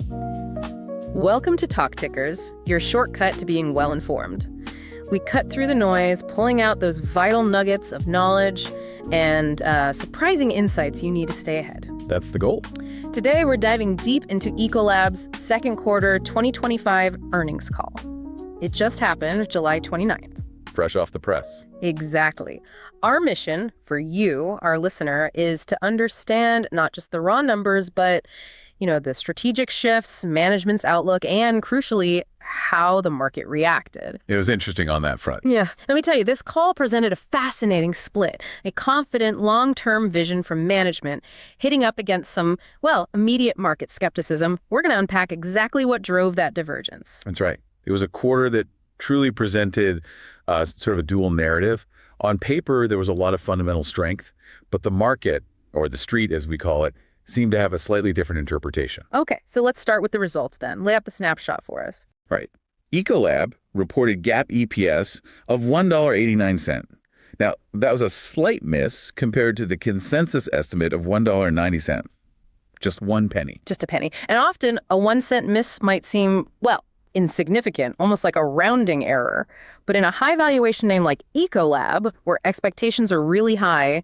Welcome to Talk Tickers, your shortcut to being well-informed. We cut through the noise, pulling out those vital nuggets of knowledge and surprising insights you need to stay ahead. That's the goal. Today, we're diving deep into Ecolab's second quarter 2025 earnings call. It just happened July 29th. Fresh off the press. Exactly. Our mission for you, our listener, is to understand not just the raw numbers, but the strategic shifts, management's outlook, and crucially, how the market reacted. It was interesting on that front. Yeah. Let me tell you, this call presented a fascinating split, a confident long-term vision from management hitting up against some, immediate market skepticism. We're going to unpack exactly what drove that divergence. That's right. It was a quarter that truly presented sort of a dual narrative. On paper, there was a lot of fundamental strength, but the market, or the street as we call it, seemed to have a slightly different interpretation. Okay, so let's start with the results then. Lay out the snapshot for us. Right. Ecolab reported GAAP EPS of $1.89. Now, that was a slight miss compared to the consensus estimate of $1.90. Just 1 penny. Just a penny. And often a 1-cent miss might seem, insignificant, almost like a rounding error. But in a high valuation name like Ecolab, where expectations are really high,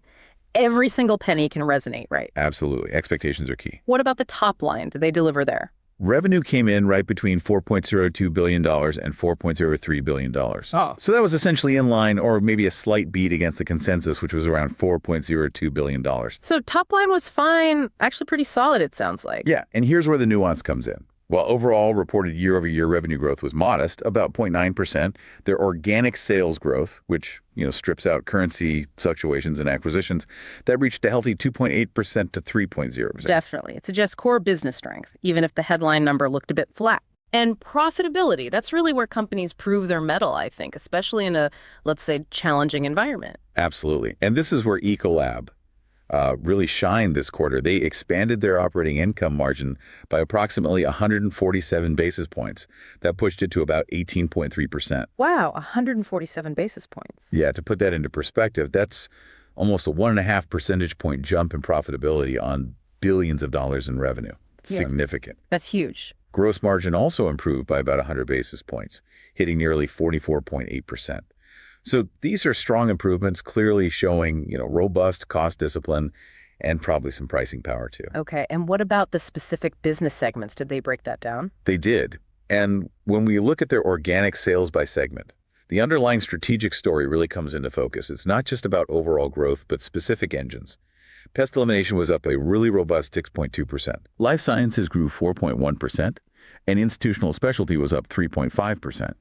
every single penny can resonate, right? Absolutely. Expectations are key. What about the top line? Did they deliver there? Revenue came in right between $4.02 billion and $4.03 billion. Oh. So that was essentially in line, or maybe a slight beat against the consensus, which was around $4.02 billion. So top line was fine, actually pretty solid, it sounds like. Yeah, and here's where the nuance comes in. While overall reported year-over-year revenue growth was modest, about 0.9%, their organic sales growth, which strips out currency fluctuations and acquisitions, that reached a healthy 2.8% to 3.0%. Definitely. It suggests core business strength, even if the headline number looked a bit flat. And profitability, that's really where companies prove their mettle, I think, especially in a, let's say, challenging environment. Absolutely. And this is where Ecolab really shined this quarter. They expanded their operating income margin by approximately 147 basis points. That pushed it to about 18.3%. Wow, 147 basis points. Yeah, to put that into perspective, that's almost a 1.5 percentage point jump in profitability on billions of dollars in revenue. It's significant. That's huge. Gross margin also improved by about 100 basis points, hitting nearly 44.8%. So these are strong improvements, clearly showing, robust cost discipline and probably some pricing power too. Okay, and what about the specific business segments? Did they break that down? They did. And when we look at their organic sales by segment, the underlying strategic story really comes into focus. It's not just about overall growth, but specific engines. Pest elimination was up a really robust 6.2%. Life sciences grew 4.1%, and institutional specialty was up 3.5%.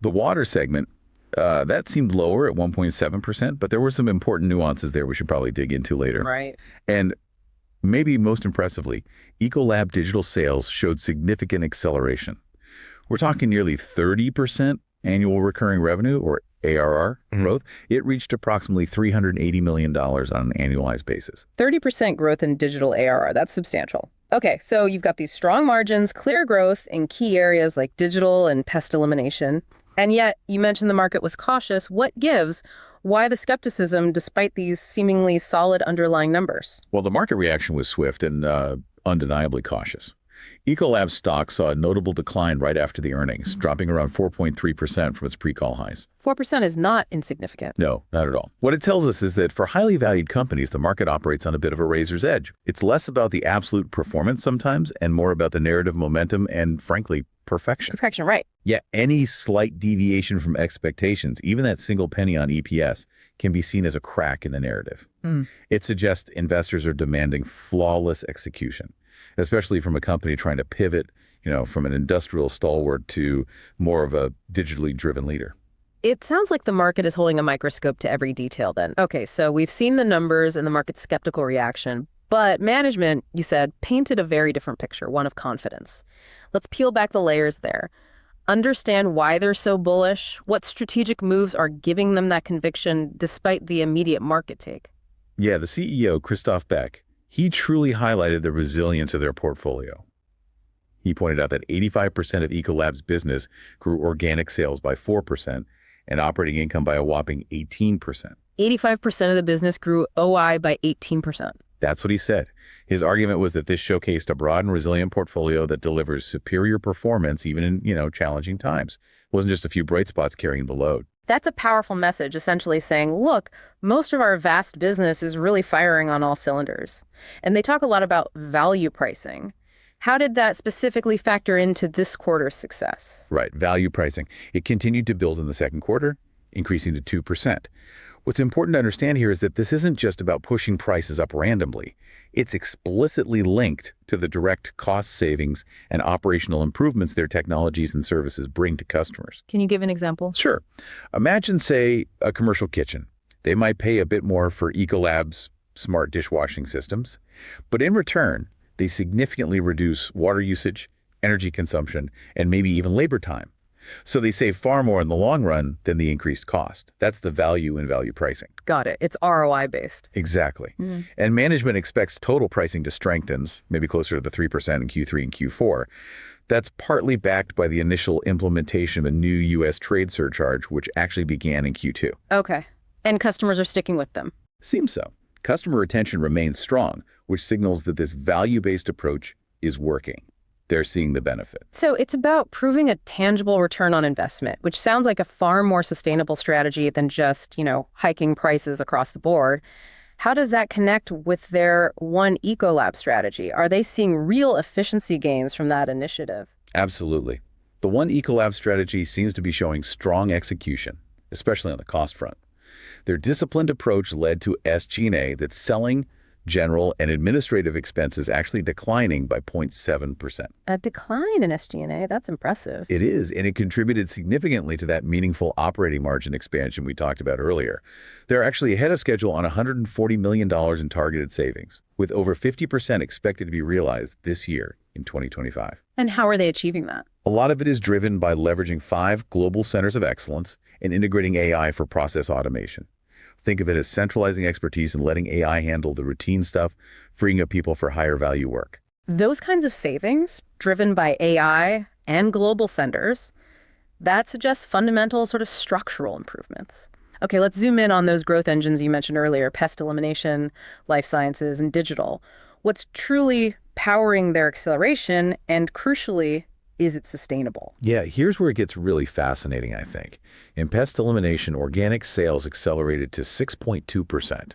The water segment, that seemed lower at 1.7%, but there were some important nuances there we should probably dig into later. Right. And maybe most impressively, Ecolab digital sales showed significant acceleration. We're talking nearly 30% annual recurring revenue, or ARR, growth. It reached approximately $380 million on an annualized basis. 30% growth in digital ARR, that's substantial. Okay, so you've got these strong margins, clear growth in key areas like digital and pest elimination. And yet, you mentioned the market was cautious. What gives? Why the skepticism despite these seemingly solid underlying numbers? Well, the market reaction was swift and undeniably cautious. Ecolab's stock saw a notable decline right after the earnings, dropping around 4.3% from its pre-call highs. 4% is not insignificant. No, not at all. What it tells us is that for highly valued companies, the market operates on a bit of a razor's edge. It's less about the absolute performance sometimes and more about the narrative momentum and, frankly, perfection. Perfection, right. Yeah, any slight deviation from expectations, even that single penny on EPS, can be seen as a crack in the narrative. It suggests investors are demanding flawless execution, especially from a company trying to pivot, from an industrial stalwart to more of a digitally driven leader. It sounds like the market is holding a microscope to every detail then. Okay, so we've seen the numbers and the market's skeptical reaction, but management, you said, painted a very different picture, one of confidence. Let's peel back the layers there. Understand why they're so bullish, what strategic moves are giving them that conviction despite the immediate market take. Yeah, the CEO, Christoph Beck, he truly highlighted the resilience of their portfolio. He pointed out that 85% of Ecolab's business grew organic sales by 4% and operating income by a whopping 18%. 85% of the business grew OI by 18%. That's what he said. His argument was that this showcased a broad and resilient portfolio that delivers superior performance even in, challenging times. It wasn't just a few bright spots carrying the load. That's a powerful message, essentially saying, look, most of our vast business is really firing on all cylinders. And they talk a lot about value pricing. How did that specifically factor into this quarter's success? Right, value pricing. It continued to build in the second quarter, increasing to 2%. What's important to understand here is that this isn't just about pushing prices up randomly. It's explicitly linked to the direct cost savings and operational improvements their technologies and services bring to customers. Can you give an example? Sure. Imagine, say, a commercial kitchen. They might pay a bit more for Ecolab's smart dishwashing systems, but in return, they significantly reduce water usage, energy consumption, and maybe even labor time. So they save far more in the long run than the increased cost. That's the value in value pricing. Got it. It's ROI based. Exactly. And management expects total pricing to strengthen, maybe closer to the 3% in Q3 and Q4. That's partly backed by the initial implementation of a new U.S. trade surcharge, which actually began in Q2. Okay. And customers are sticking with them. Seems so. Customer retention remains strong, which signals that this value-based approach is working. They're seeing the benefit. So it's about proving a tangible return on investment, which sounds like a far more sustainable strategy than just, hiking prices across the board. How does that connect with their One Ecolab strategy? Are they seeing real efficiency gains from that initiative? Absolutely. The One Ecolab strategy seems to be showing strong execution, especially on the cost front. Their disciplined approach led to SG&A that's selling, general, and administrative expenses actually declining by 0.7%. A decline in SG&A, that's impressive. It is, and it contributed significantly to that meaningful operating margin expansion we talked about earlier. They're actually ahead of schedule on $140 million in targeted savings, with over 50% expected to be realized this year in 2025. And how are they achieving that? A lot of it is driven by leveraging 5 global centers of excellence and integrating AI for process automation. Think of it as centralizing expertise and letting AI handle the routine stuff, freeing up people for higher value work. Those kinds of savings, driven by AI and global centers, that suggests fundamental sort of structural improvements. Okay, let's zoom in on those growth engines you mentioned earlier, pest elimination, life sciences, and digital. What's truly powering their acceleration, and crucially, is it sustainable? Yeah, here's where it gets really fascinating, I think. In pest elimination, organic sales accelerated to 6.2%,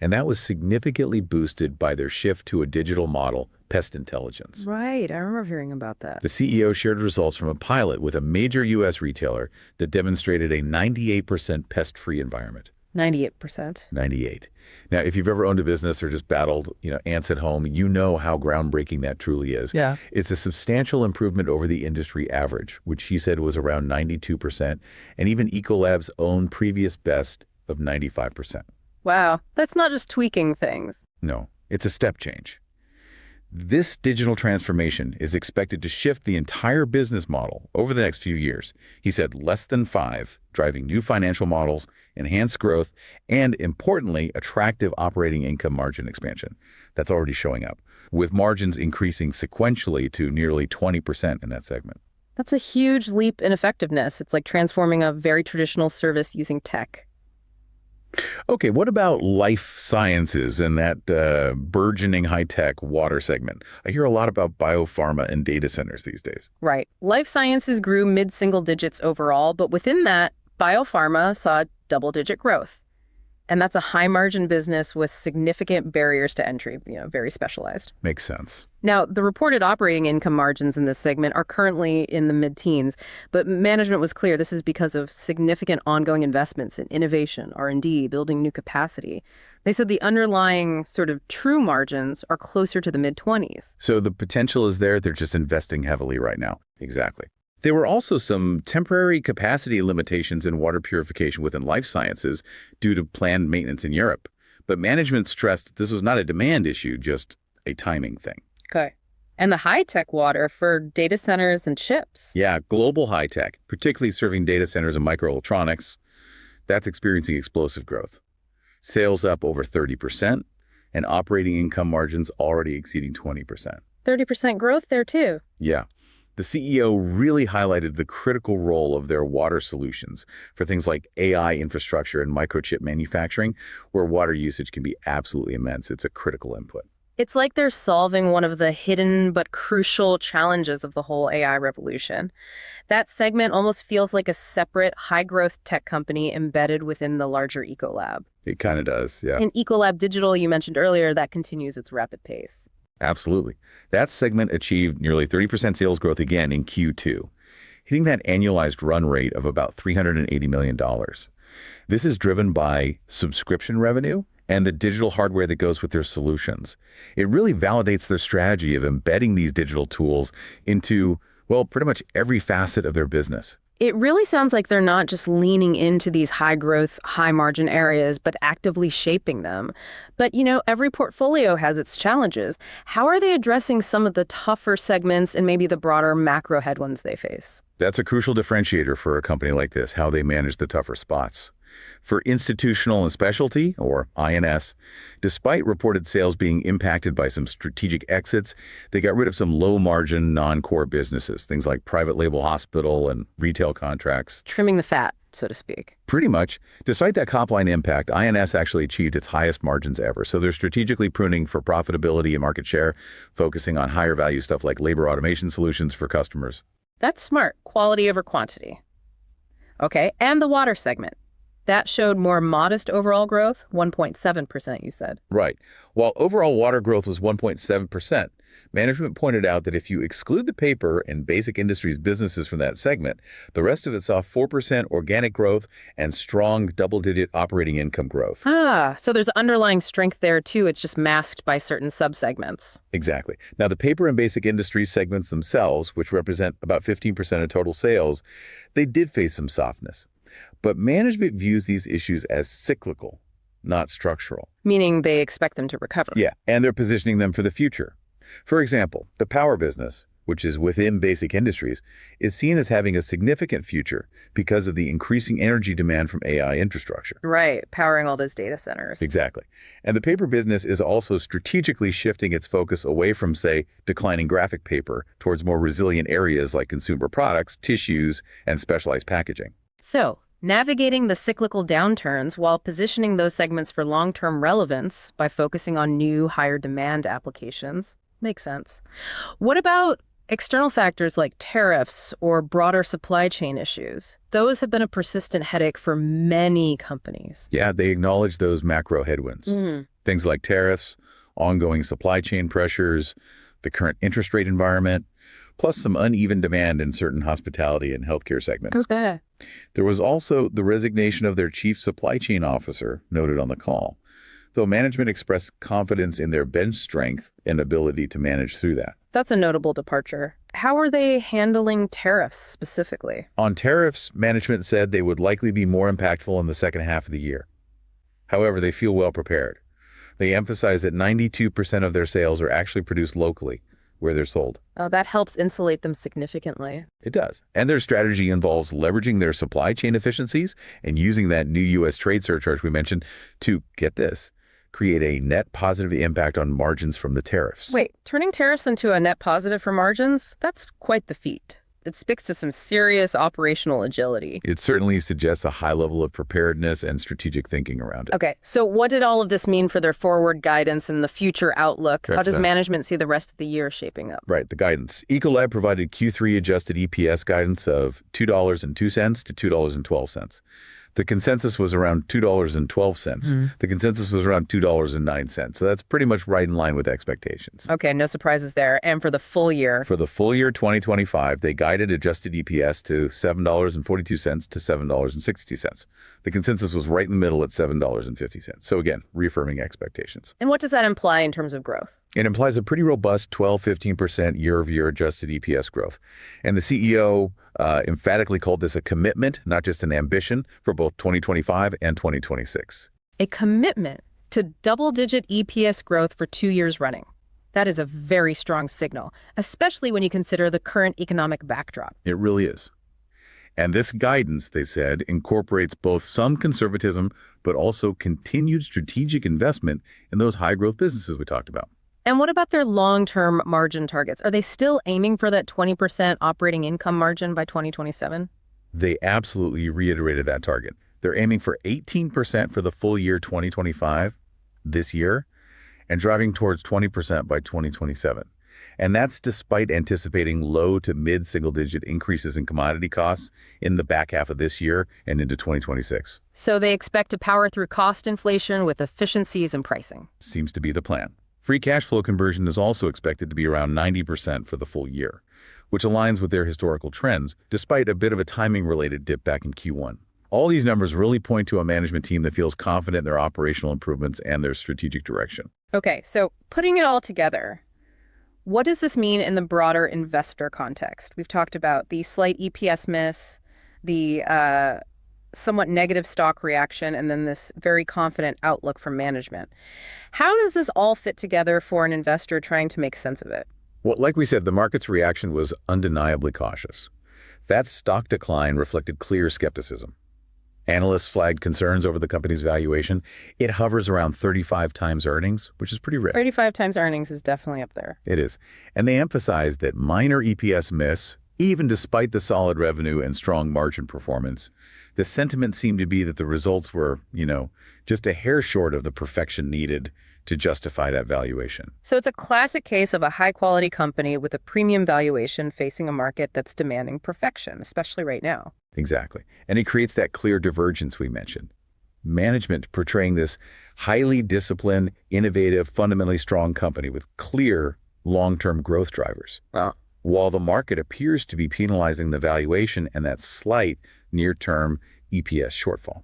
and that was significantly boosted by their shift to a digital model, Pest Intelligence. Right, I remember hearing about that. The CEO shared results from a pilot with a major U.S. retailer that demonstrated a 98% pest-free environment. 98%. 98. Now, if you've ever owned a business or just battled, ants at home, you know how groundbreaking that truly is. Yeah. It's a substantial improvement over the industry average, which he said was around 92%, and even Ecolab's own previous best of 95%. Wow, that's not just tweaking things. No, it's a step change. This digital transformation is expected to shift the entire business model over the next few years. He said less than 5, driving new financial models, enhanced growth, and importantly, attractive operating income margin expansion. That's already showing up, with margins increasing sequentially to nearly 20% in that segment. That's a huge leap in effectiveness. It's like transforming a very traditional service using tech. Okay, what about life sciences and that burgeoning high-tech water segment? I hear a lot about biofarma and data centers these days. Right. Life sciences grew mid-single digits overall, but within that, biopharma saw double-digit growth. And that's a high-margin business with significant barriers to entry, very specialized. Makes sense. Now, the reported operating income margins in this segment are currently in the mid-teens, but management was clear this is because of significant ongoing investments in innovation, R&D, building new capacity. They said the underlying sort of true margins are closer to the mid-20s. So the potential is there, they're just investing heavily right now. Exactly. There were also some temporary capacity limitations in water purification within life sciences due to planned maintenance in Europe. But management stressed this was not a demand issue, just a timing thing. Okay. And the high-tech water for data centers and chips. Yeah, global high-tech, particularly serving data centers and microelectronics, that's experiencing explosive growth. Sales up over 30%, and operating income margins already exceeding 20%. 30% growth there, too. Yeah. The CEO really highlighted the critical role of their water solutions for things like AI infrastructure and microchip manufacturing, where water usage can be absolutely immense. It's a critical input. It's like they're solving one of the hidden but crucial challenges of the whole AI revolution. That segment almost feels like a separate, high-growth tech company embedded within the larger Ecolab. It kind of does, yeah. In Ecolab Digital, you mentioned earlier, that continues its rapid pace. Absolutely. That segment achieved nearly 30% sales growth again in Q2, hitting that annualized run rate of about $380 million. This is driven by subscription revenue and the digital hardware that goes with their solutions. It really validates their strategy of embedding these digital tools into, well, pretty much every facet of their business. It really sounds like they're not just leaning into these high-growth, high-margin areas, but actively shaping them. But, every portfolio has its challenges. How are they addressing some of the tougher segments and maybe the broader macro headwinds they face? That's a crucial differentiator for a company like this, how they manage the tougher spots. For institutional and specialty, or INS, despite reported sales being impacted by some strategic exits, they got rid of some low-margin, non-core businesses, things like private label hospital and retail contracts. Trimming the fat, so to speak. Pretty much. Despite that top-line impact, INS actually achieved its highest margins ever. So they're strategically pruning for profitability and market share, focusing on higher value stuff like labor automation solutions for customers. That's smart. Quality over quantity. Okay, and the water segment. That showed more modest overall growth, 1.7%, you said. Right. While overall water growth was 1.7%, management pointed out that if you exclude the paper and basic industries businesses from that segment, the rest of it saw 4% organic growth and strong double-digit operating income growth. So there's underlying strength there too. It's just masked by certain subsegments. Exactly. Now, the paper and basic industries segments themselves, which represent about 15% of total sales, they did face some softness. But management views these issues as cyclical, not structural. Meaning they expect them to recover. Yeah, and they're positioning them for the future. For example, the power business, which is within basic industries, is seen as having a significant future because of the increasing energy demand from AI infrastructure. Right, powering all those data centers. Exactly. And the paper business is also strategically shifting its focus away from, say, declining graphic paper towards more resilient areas like consumer products, tissues, and specialized packaging. So, navigating the cyclical downturns while positioning those segments for long-term relevance by focusing on new, higher demand applications makes sense. What about external factors like tariffs or broader supply chain issues? Those have been a persistent headache for many companies. Yeah, they acknowledge those macro headwinds. Things like tariffs, ongoing supply chain pressures, the current interest rate environment, plus some uneven demand in certain hospitality and healthcare segments. Okay. There was also the resignation of their chief supply chain officer, noted on the call, though management expressed confidence in their bench strength and ability to manage through that. That's a notable departure. How are they handling tariffs specifically? On tariffs, management said they would likely be more impactful in the second half of the year. However, they feel well prepared. They emphasize that 92% of their sales are actually produced locally, where they're sold. Oh, that helps insulate them significantly. It does. And their strategy involves leveraging their supply chain efficiencies and using that new U.S. trade surcharge we mentioned to, get this, create a net positive impact on margins from the tariffs. Wait, turning tariffs into a net positive for margins? That's quite the feat. It speaks to some serious operational agility. It certainly suggests a high level of preparedness and strategic thinking around it. Okay, so what did all of this mean for their forward guidance and the future outlook? How does Gotcha. management see the rest of the year shaping up? Right, the guidance. Ecolab provided Q3 adjusted EPS guidance of $2.02 to $2.12. The consensus was around $2.12. The consensus was around $2.09. So that's pretty much right in line with expectations. Okay, no surprises there. And for the full year? For the full year 2025, they guided adjusted EPS to $7.42 to $7.62. The consensus was right in the middle at $7.50. So again, reaffirming expectations. And what does that imply in terms of growth? It implies a pretty robust 12-15% year-over-year adjusted EPS growth. And the CEO emphatically called this a commitment, not just an ambition, for both 2025 and 2026. A commitment to double-digit EPS growth for 2 years running. That is a very strong signal, especially when you consider the current economic backdrop. It really is. And this guidance, they said, incorporates both some conservatism, but also continued strategic investment in those high-growth businesses we talked about. And what about their long-term margin targets? Are they still aiming for that 20% operating income margin by 2027? They absolutely reiterated that target. They're aiming for 18% for the full year 2025, this year, and driving towards 20% by 2027. And that's despite anticipating low to mid-single-digit increases in commodity costs in the back half of this year and into 2026. So they expect to power through cost inflation with efficiencies and pricing. Seems to be the plan. Free cash flow conversion is also expected to be around 90% for the full year, which aligns with their historical trends, despite a bit of a timing-related dip back in Q1. All these numbers really point to a management team that feels confident in their operational improvements and their strategic direction. Okay, so putting it all together, what does this mean in the broader investor context? We've talked about the slight EPS miss, the somewhat negative stock reaction, and then this very confident outlook from management. How does this all fit together for an investor trying to make sense of it? Well, like we said, the market's reaction was undeniably cautious. That stock decline reflected clear skepticism. Analysts flagged concerns over the company's valuation. It hovers around 35 times earnings, which is pretty rare. 35 times earnings is definitely up there. It is. And they emphasized that minor EPS miss, even despite the solid revenue and strong margin performance, the sentiment seemed to be that the results were, just a hair short of the perfection needed to justify that valuation. So it's a classic case of a high-quality company with a premium valuation facing a market that's demanding perfection, especially right now. Exactly. And it creates that clear divergence we mentioned. Management portraying this highly disciplined, innovative, fundamentally strong company with clear long-term growth drivers. Wow. While the market appears to be penalizing the valuation and that slight near-term EPS shortfall.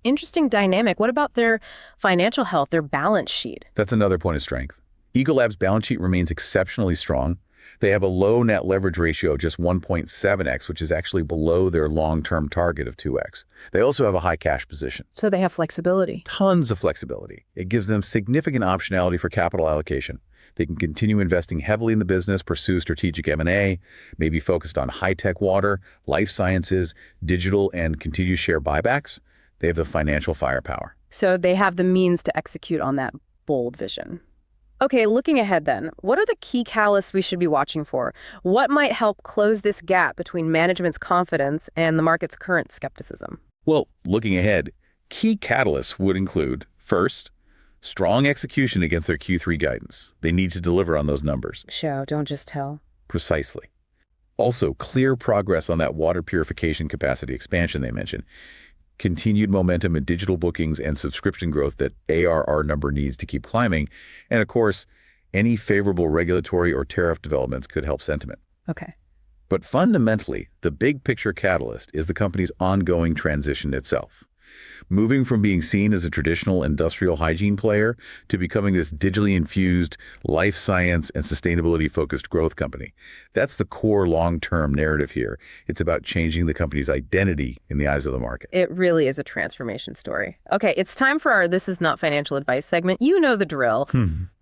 Interesting dynamic. What about their financial health, their balance sheet? That's another point of strength. Ecolab's balance sheet remains exceptionally strong. They have a low net leverage ratio of just 1.7x, which is actually below their long-term target of 2x. They also have a high cash position. So they have flexibility. Tons of flexibility. It gives them significant optionality for capital allocation. They can continue investing heavily in the business, pursue strategic M&A, maybe focused on high-tech water, life sciences, digital, and continue share buybacks. They have the financial firepower. So they have the means to execute on that bold vision. Okay, looking ahead then, what are the key catalysts we should be watching for? What might help close this gap between management's confidence and the market's current skepticism? Well, looking ahead, key catalysts would include, first, strong execution against their Q3 guidance. They need to deliver on those numbers. Show, don't just tell. Precisely. Also, clear progress on that water purification capacity expansion they mentioned. Continued momentum in digital bookings and subscription growth that ARR number needs to keep climbing. And of course, any favorable regulatory or tariff developments could help sentiment. Okay. But fundamentally, the big picture catalyst is the company's ongoing transition itself. Moving from being seen as a traditional industrial hygiene player to becoming this digitally infused life science and sustainability-focused growth company. That's the core long-term narrative here. It's about changing the company's identity in the eyes of the market. It really is a transformation story. Okay, it's time for our This Is Not Financial Advice segment. You know the drill.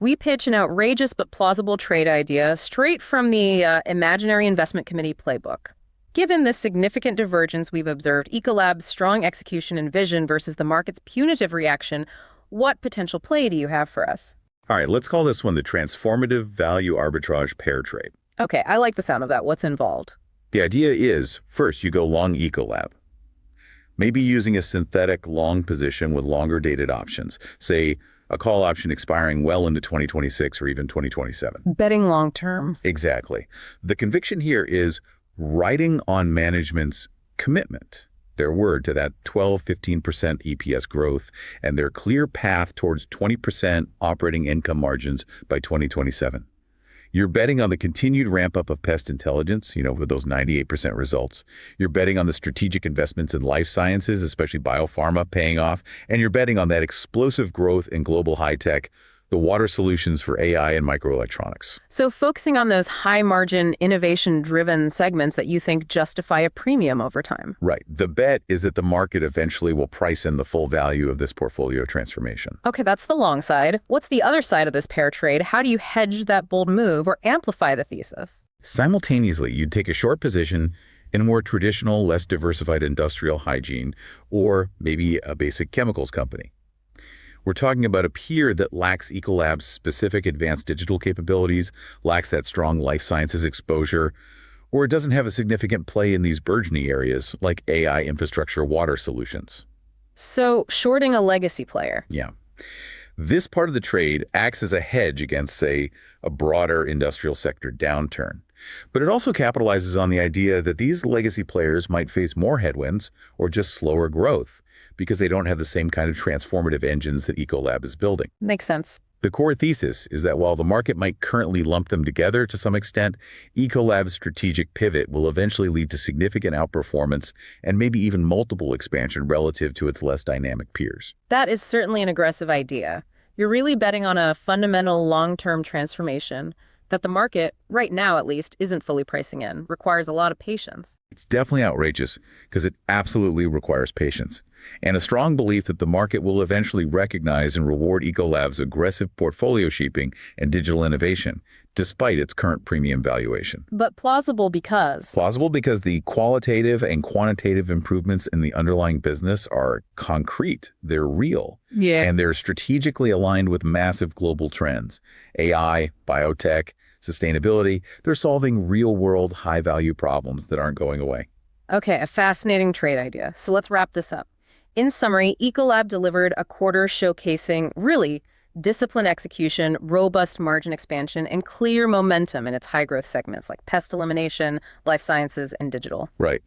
We pitch an outrageous but plausible trade idea straight from the Imaginary Investment Committee playbook. Given this significant divergence we've observed, Ecolab's strong execution and vision versus the market's punitive reaction, what potential play do you have for us? All right, let's call this one the transformative value arbitrage pair trade. Okay, I like the sound of that. What's involved? The idea is, first, you go long Ecolab. Maybe using a synthetic long position with longer dated options, say a call option expiring well into 2026 or even 2027. Betting long term. Exactly. The conviction here is riding on management's commitment, their word to that 12-15% EPS growth and their clear path towards 20% operating income margins by 2027. You're betting on the continued ramp up of Pest Intelligence, with those 98% results. You're betting on the strategic investments in life sciences, especially biofarma, paying off. And you're betting on that explosive growth in global high tech, the water solutions for AI and microelectronics. So focusing on those high-margin, innovation-driven segments that you think justify a premium over time. Right. The bet is that the market eventually will price in the full value of this portfolio transformation. Okay, that's the long side. What's the other side of this pair trade? How do you hedge that bold move or amplify the thesis? Simultaneously, you'd take a short position in a more traditional, less diversified industrial hygiene, or maybe a basic chemicals company. We're talking about a peer that lacks Ecolab's specific advanced digital capabilities, lacks that strong life sciences exposure, or it doesn't have a significant play in these burgeoning areas like AI infrastructure water solutions. So, shorting a legacy player. Yeah. This part of the trade acts as a hedge against, say, a broader industrial sector downturn. But it also capitalizes on the idea that these legacy players might face more headwinds or just slower growth because they don't have the same kind of transformative engines that Ecolab is building. Makes sense. The core thesis is that while the market might currently lump them together to some extent, Ecolab's strategic pivot will eventually lead to significant outperformance and maybe even multiple expansion relative to its less dynamic peers. That is certainly an aggressive idea. You're really betting on a fundamental long-term transformation that the market, right now at least, isn't fully pricing in, requires a lot of patience. It's definitely outrageous because it absolutely requires patience and a strong belief that the market will eventually recognize and reward Ecolab's aggressive portfolio shaping and digital innovation, despite its current premium valuation. But plausible because... Plausible because the qualitative and quantitative improvements in the underlying business are concrete, they're real, and they're strategically aligned with massive global trends. AI, biotech, sustainability, they're solving real-world, high-value problems that aren't going away. Okay, a fascinating trade idea. So let's wrap this up. In summary, Ecolab delivered a quarter showcasing, really, disciplined execution, robust margin expansion, and clear momentum in its high-growth segments like pest elimination, life sciences, and digital. Right.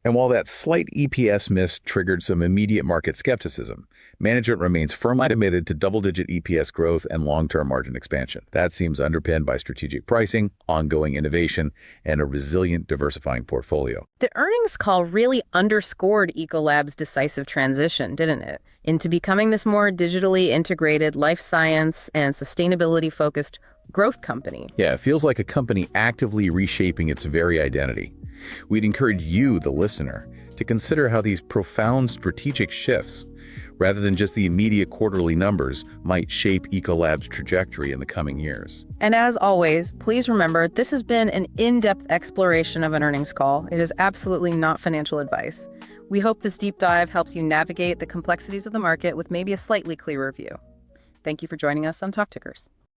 And while that slight EPS miss triggered some immediate market skepticism, management remains firmly committed to double-digit EPS growth and long-term margin expansion. That seems underpinned by strategic pricing, ongoing innovation, and a resilient, diversifying portfolio. The earnings call really underscored Ecolab's decisive transition, didn't it? Into becoming this more digitally integrated life science and sustainability-focused growth company. Yeah, it feels like a company actively reshaping its very identity. We'd encourage you, the listener, to consider how these profound strategic shifts, rather than just the immediate quarterly numbers, might shape Ecolab's trajectory in the coming years. And as always, please remember, this has been an in-depth exploration of an earnings call. It is absolutely not financial advice. We hope this deep dive helps you navigate the complexities of the market with maybe a slightly clearer view. Thank you for joining us on Talk Tickers.